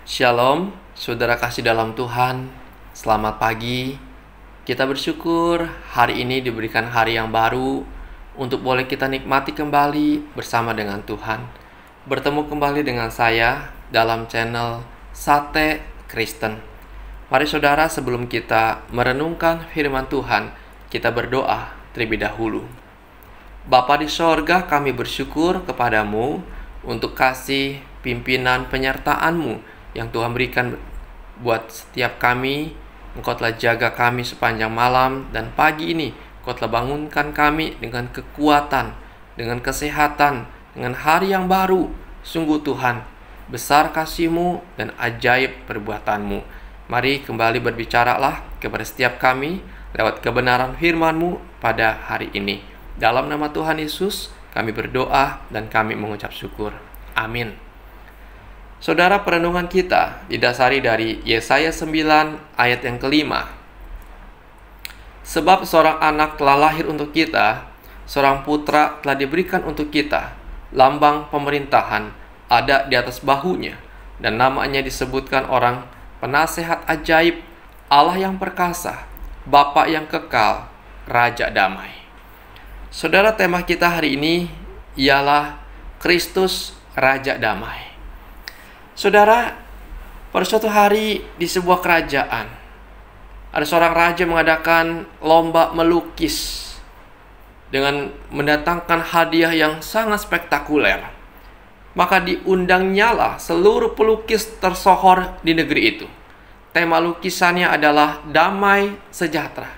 Shalom, saudara kasih dalam Tuhan. Selamat pagi. Kita bersyukur hari ini diberikan hari yang baru untuk boleh kita nikmati kembali bersama dengan Tuhan. Bertemu kembali dengan saya dalam channel Sate Kristen. Mari saudara, sebelum kita merenungkan firman Tuhan, kita berdoa terlebih dahulu. Bapa di sorga, kami bersyukur kepadamu untuk kasih pimpinan penyertaan-Mu yang Tuhan berikan buat setiap kami. Engkau telah jaga kami sepanjang malam, dan pagi ini Engkau telah bangunkan kami dengan kekuatan, dengan kesehatan, dengan hari yang baru. Sungguh Tuhan, besar kasih-Mu dan ajaib perbuatan-Mu. Mari kembali berbicaralah kepada setiap kami lewat kebenaran firman-Mu pada hari ini. Dalam nama Tuhan Yesus kami berdoa dan kami mengucap syukur. Amin. Saudara, perenungan kita didasari dari Yesaya 9 ayat yang kelima. Sebab seorang anak telah lahir untuk kita, seorang putra telah diberikan untuk kita. Lambang pemerintahan ada di atas bahunya, dan namanya disebutkan orang penasehat ajaib, Allah yang perkasa, Bapa yang kekal, Raja damai. Saudara, tema kita hari ini ialah Kristus Raja damai. Saudara, pada suatu hari di sebuah kerajaan, ada seorang raja mengadakan lomba melukis dengan mendatangkan hadiah yang sangat spektakuler. Maka diundangnyalah seluruh pelukis tersohor di negeri itu. Tema lukisannya adalah damai sejahtera.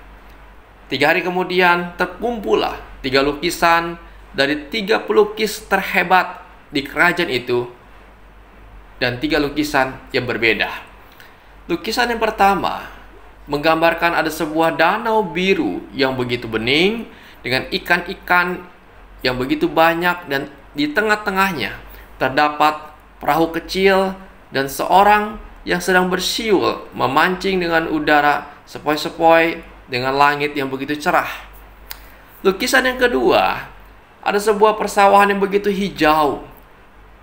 3 hari kemudian terkumpullah 3 lukisan dari 3 pelukis terhebat di kerajaan itu, dan 3 lukisan yang berbeda. Lukisan yang pertama menggambarkan ada sebuah danau biru yang begitu bening dengan ikan-ikan yang begitu banyak, dan di tengah-tengahnya terdapat perahu kecil dan seorang yang sedang bersiul memancing dengan udara sepoi-sepoi dengan langit yang begitu cerah. Lukisan yang kedua, ada sebuah persawahan yang begitu hijau.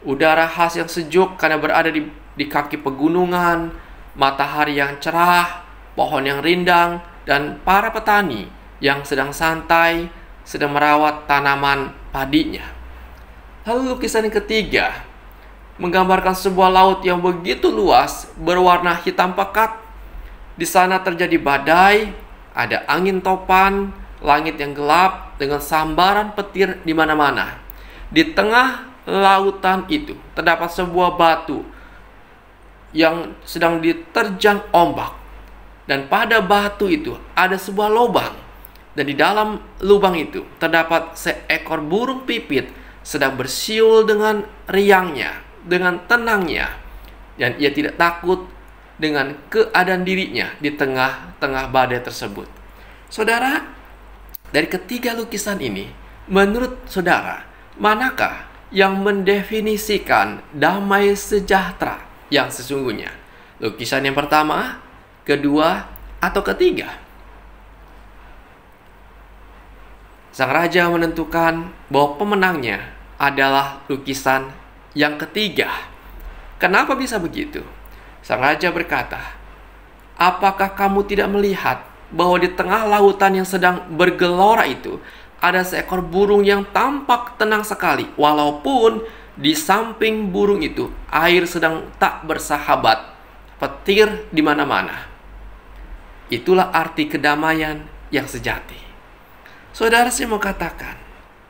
Udara khas yang sejuk karena berada di kaki pegunungan, matahari yang cerah, pohon yang rindang, dan para petani yang sedang santai, sedang merawat tanaman padinya. Lalu lukisan yang ketiga menggambarkan sebuah laut yang begitu luas, berwarna hitam pekat. Di sana terjadi badai, ada angin topan, langit yang gelap dengan sambaran petir di mana-mana. Di tengah lautan itu terdapat sebuah batu yang sedang diterjang ombak, dan pada batu itu ada sebuah lubang, dan di dalam lubang itu terdapat seekor burung pipit sedang bersiul dengan riangnya, dengan tenangnya, dan ia tidak takut dengan keadaan dirinya di tengah-tengah badai tersebut. Saudara, dari ketiga lukisan ini, menurut saudara, manakah yang mendefinisikan damai sejahtera yang sesungguhnya? Lukisan yang pertama, kedua, atau ketiga? Sang raja menentukan bahwa pemenangnya adalah lukisan yang ketiga. Kenapa bisa begitu? Sang raja berkata, "Apakah kamu tidak melihat bahwa di tengah lautan yang sedang bergelora itu ada seekor burung yang tampak tenang sekali, walaupun di samping burung itu air sedang tak bersahabat, petir di mana-mana." Itulah arti kedamaian yang sejati. Saudara, saya mau katakan,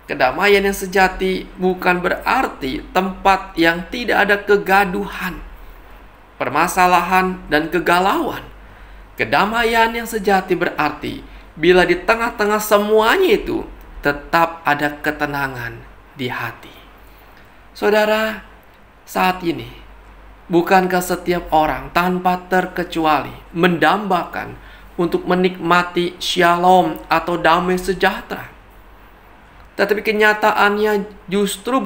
kedamaian yang sejati bukan berarti tempat yang tidak ada kegaduhan, permasalahan, dan kegalauan. Kedamaian yang sejati berarti bila di tengah-tengah semuanya itu tetap ada ketenangan di hati. Saudara, saat ini, bukankah setiap orang tanpa terkecuali mendambakan untuk menikmati shalom atau damai sejahtera? Tetapi kenyataannya justru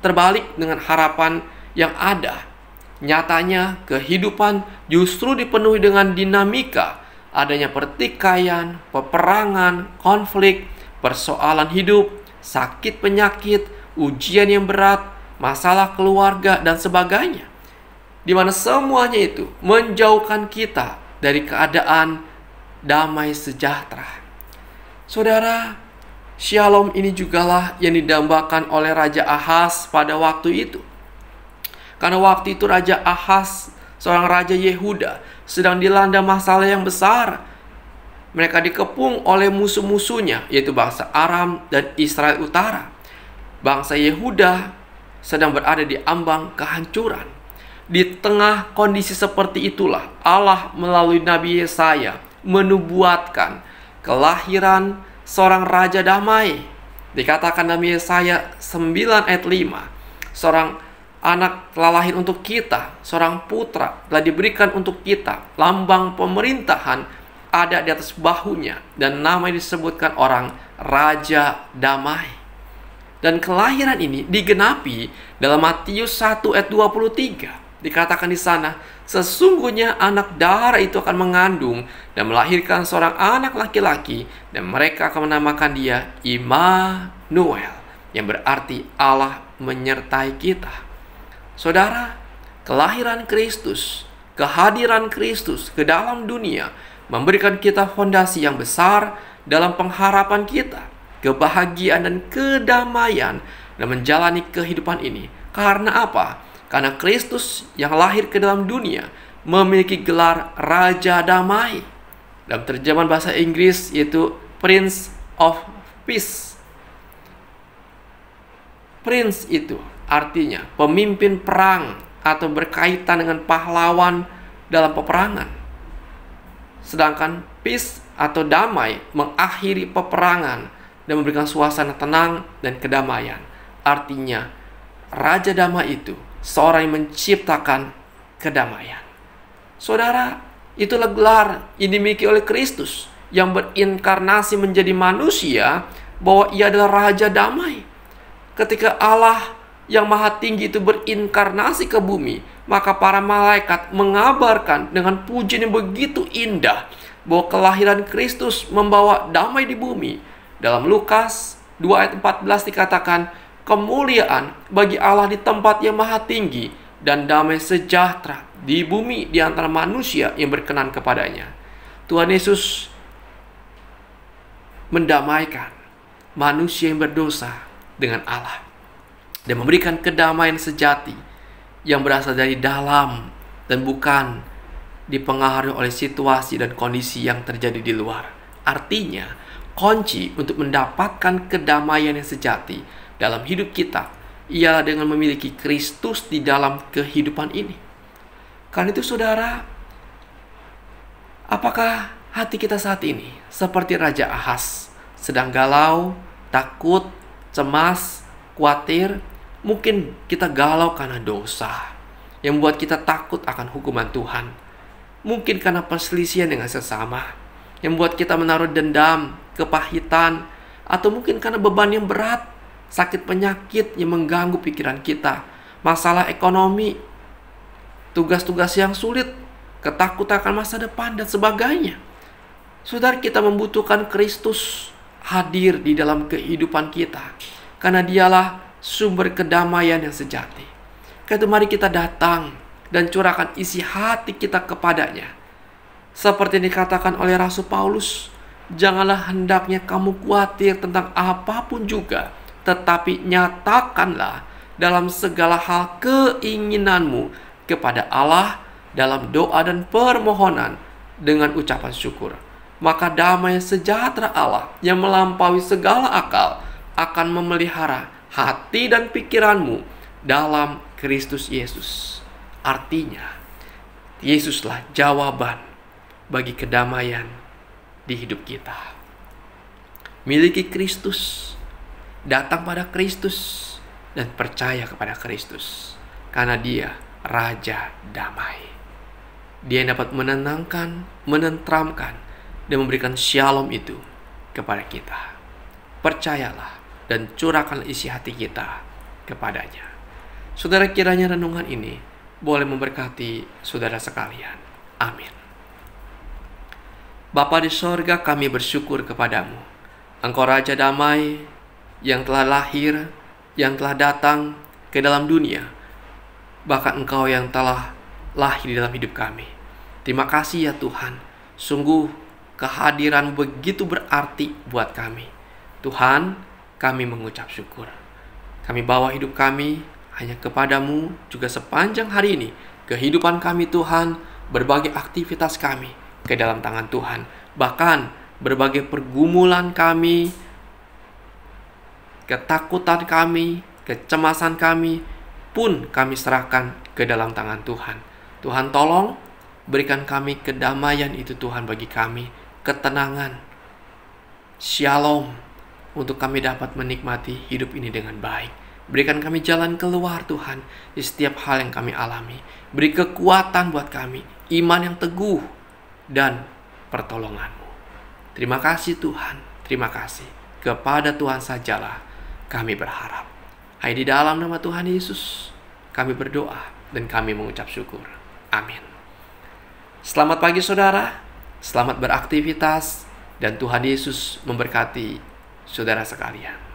terbalik dengan harapan yang ada. Nyatanya, kehidupan justru dipenuhi dengan dinamika, adanya pertikaian, peperangan, konflik, persoalan hidup, sakit penyakit, ujian yang berat, masalah keluarga, dan sebagainya. di mana semuanya itu menjauhkan kita dari keadaan damai sejahtera. Saudara, Shalom ini jugalah yang didambakan oleh Raja Ahaz pada waktu itu. Karena waktu itu Raja Ahaz, seorang Raja Yehuda, sedang dilanda masalah yang besar. Mereka dikepung oleh musuh-musuhnya, yaitu bangsa Aram dan Israel Utara. Bangsa Yehuda sedang berada di ambang kehancuran. Di tengah kondisi seperti itulah Allah melalui Nabi Yesaya menubuatkan kelahiran seorang Raja Damai. Dikatakan Nabi Yesaya 9 ayat 5, seorang anak telah lahir untuk kita, seorang putra telah diberikan untuk kita, lambang pemerintahan ada di atas bahunya, dan nama disebutkan orang Raja Damai. Dan kelahiran ini digenapi dalam Matius 1 ayat 23. Dikatakan di sana, sesungguhnya anak dara itu akan mengandung dan melahirkan seorang anak laki-laki, dan mereka akan menamakan dia Immanuel, yang berarti Allah menyertai kita. Saudara, kelahiran Kristus, kehadiran Kristus ke dalam dunia memberikan kita fondasi yang besar dalam pengharapan kita, kebahagiaan dan kedamaian dan menjalani kehidupan ini. Karena apa? Karena Kristus yang lahir ke dalam dunia memiliki gelar Raja Damai. Dalam terjemahan bahasa Inggris yaitu Prince of Peace. Prince itu artinya pemimpin perang atau berkaitan dengan pahlawan dalam peperangan. Sedangkan peace atau damai mengakhiri peperangan dan memberikan suasana tenang dan kedamaian. Artinya Raja Damai itu seorang yang menciptakan kedamaian. Saudara, itulah gelar yang dimiliki oleh Kristus yang berinkarnasi menjadi manusia, bahwa ia adalah Raja Damai. Ketika Allah yang Maha Tinggi itu berinkarnasi ke bumi, maka para malaikat mengabarkan dengan pujian yang begitu indah bahwa kelahiran Kristus membawa damai di bumi. Dalam Lukas 2 ayat 14 dikatakan, kemuliaan bagi Allah di tempat yang maha tinggi, dan damai sejahtera di bumi di antara manusia yang berkenan kepadanya. Tuhan Yesus mendamaikan manusia yang berdosa dengan Allah dan memberikan kedamaian sejati yang berasal dari dalam dan bukan dipengaruhi oleh situasi dan kondisi yang terjadi di luar. Artinya, kunci untuk mendapatkan kedamaian yang sejati dalam hidup kita ialah dengan memiliki Kristus di dalam kehidupan ini. Karena itu saudara, apakah hati kita saat ini seperti Raja Ahaz, sedang galau, takut, cemas, khawatir? Mungkin kita galau karena dosa yang membuat kita takut akan hukuman Tuhan. Mungkin karena perselisihan dengan sesama yang membuat kita menaruh dendam, kepahitan, atau mungkin karena beban yang berat, sakit penyakit yang mengganggu pikiran kita, masalah ekonomi, tugas-tugas yang sulit, ketakutan akan masa depan, dan sebagainya. Saudara, kita membutuhkan Kristus hadir di dalam kehidupan kita, karena dialah sumber kedamaian yang sejati. Karena itu mari kita datang dan curahkan isi hati kita kepadanya. Seperti yang dikatakan oleh Rasul Paulus, janganlah hendaknya kamu khawatir tentang apapun juga, tetapi nyatakanlah dalam segala hal keinginanmu kepada Allah dalam doa dan permohonan dengan ucapan syukur. Maka damai sejahtera Allah yang melampaui segala akal akan memelihara hati dan pikiranmu dalam Kristus Yesus. Artinya, Yesuslah jawaban bagi kedamaian di hidup kita. Miliki Kristus, datang pada Kristus, dan percaya kepada Kristus, karena Dia Raja Damai. Dia yang dapat menenangkan, menenteramkan, dan memberikan shalom itu kepada kita. Percayalah dan curahkan isi hati kita kepadanya. Saudara, kiranya renungan ini boleh memberkati saudara sekalian. Amin. Bapa di sorga, kami bersyukur kepadamu. Engkau Raja Damai yang telah lahir, yang telah datang ke dalam dunia. Bahkan Engkau yang telah lahir di dalam hidup kami. Terima kasih ya Tuhan, sungguh kehadiran begitu berarti buat kami. Tuhan, kami mengucap syukur. Kami bawa hidup kami hanya kepadamu juga sepanjang hari ini. Kehidupan kami Tuhan, berbagai aktivitas kami ke dalam tangan Tuhan. Bahkan berbagai pergumulan kami, ketakutan kami, kecemasan kami pun kami serahkan ke dalam tangan Tuhan. Tuhan tolong berikan kami kedamaian itu Tuhan bagi kami, ketenangan, shalom, untuk kami dapat menikmati hidup ini dengan baik. Berikan kami jalan keluar Tuhan di setiap hal yang kami alami. Beri kekuatan buat kami, iman yang teguh, dan pertolongan-Mu. Terima kasih Tuhan, terima kasih. Kepada Tuhan sajalah kami berharap. Hai di dalam nama Tuhan Yesus, kami berdoa dan kami mengucap syukur. Amin. Selamat pagi saudara, selamat beraktivitas, dan Tuhan Yesus memberkati saudara sekalian.